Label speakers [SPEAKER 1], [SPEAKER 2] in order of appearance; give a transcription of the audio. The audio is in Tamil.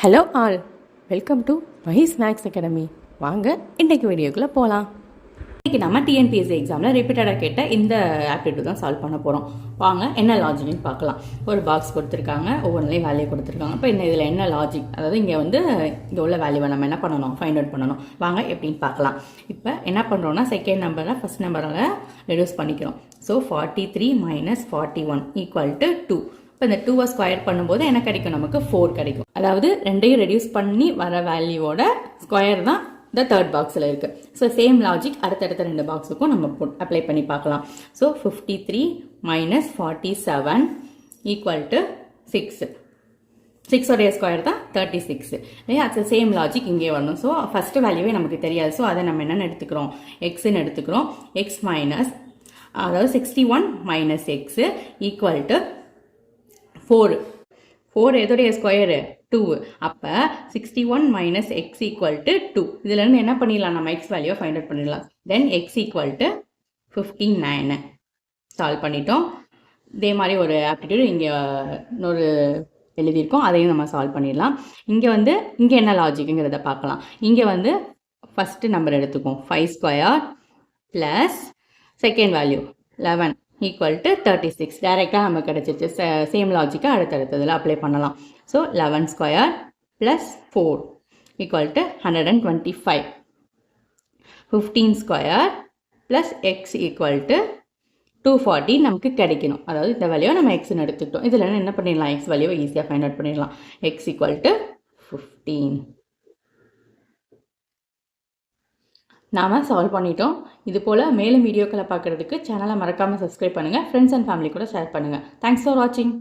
[SPEAKER 1] Hello all, welcome to Mahi's maths academy. வாங்க இன்றைக்கு வீடியோக்குள்ளே போகலாம். இன்றைக்கி நம்ம டிஎன்பிஎஸ்சி எக்ஸாமில் ரிப்பீட்டடாக கேட்ட இந்த ஆப்டிடியூட் தான் சால்வ் பண்ண போகிறோம். வாங்க என்ன லாஜிக்னு பார்க்கலாம். ஒரு பாக்ஸ் கொடுத்துருக்காங்க, ஒவ்வொன்றிலையும் வேல்யூ கொடுத்துருக்காங்க. இப்போ இதில் என்ன லாஜிக், அதாவது இங்கே இங்கே உள்ள வேல்யூவை நம்ம என்ன பண்ணணும், ஃபைண்ட் அவுட் பண்ணணும். வாங்க எப்படின்னு பார்க்கலாம். இப்போ என்ன பண்ணுறோன்னா செகண்ட் நம்பரை ஃபஸ்ட் நம்பரால் ரெடியூஸ் பண்ணிக்கிறோம். ஸோ 43 - 41 = 2. இப்போ இந்த 2 ஸ்கொயர் பண்ணும்போது என்ன கிடைக்கும், நமக்கு 4 கிடைக்கும். அதாவது ரெண்டையும் ரெடியூஸ் பண்ணி வர வேல்யூவோட ஸ்கொயர் தான் இந்த தேர்ட் பாக்ஸில் இருக்குது. ஸோ சேம் லாஜிக் அடுத்தடுத்த ரெண்டு பாக்ஸுக்கும் நம்ம அப்ளை பண்ணி பார்க்கலாம். ஸோ 53 - 47 = 6. 6 ஸ்கொயர் தான் 36 இல்லையா? அது சேம் லாஜிக் இங்கே வரணும். ஸோ ஃபர்ஸ்ட் வேல்யூவே நமக்கு தெரியாது. ஸோ அதை நம்ம என்னென்னு எடுத்துக்கிறோம், எக்ஸ்ன்னு எடுத்துக்கிறோம். எக்ஸ் மைனஸ், அதாவது 61 - x = 4. 4 எதோடைய ஸ்கொயரு, 2. அப்போ 61 - x = 2. இதுலேருந்து என்ன பண்ணிடலாம், நம்ம எக்ஸ் வேல்யூவை ஃபைண்ட் அவுட் பண்ணிடலாம். தென் x = 59 சால்வ் பண்ணிட்டோம். இதே மாதிரி ஒரு ஆப்டிடியூட் இங்கே இன்னொரு எழுதியிருக்கோம், அதையும் நம்ம சால்வ் பண்ணிடலாம். இங்கே என்ன லாஜிக்குங்கிறத பார்க்கலாம். இங்கே ஃபஸ்ட்டு நம்பர் எடுத்துக்கும் 5² ப்ளஸ் செகண்ட் வேல்யூ 11 = 36. டைரெக்டாக நமக்கு கிடச்சிருச்சு. சேம் லாஜிக்கை அடுத்தடுத்ததில் அப்ளை பண்ணலாம். ஸோ 11² + 4 = 125. 15² + x = 240 நமக்கு கிடைக்கணும். அதாவது இந்த வேல்யூவை நம்ம எக்ஸ்ன்னு எடுத்துக்கிட்டோம். இதில் என்ன பண்ணிடலாம், எக்ஸ் வேல்யூவை ஈஸியாக ஃபைண்ட் அவுட் பண்ணிடலாம். x = 15. நாம் சால்வ் பண்ணிட்டோம். இது போல் மேலும் வீடியோக்களை பார்க்குறதுக்கு சேனலை மறக்காமல் சப்ஸ்கிரைப் பண்ணுங்கள். ஃப்ரெண்ட்ஸ் அண்ட் ஃபேமிலி கூட ஷேர் பண்ணுங்கள். தேங்க்ஸ் ஃபார் வாட்சிங்.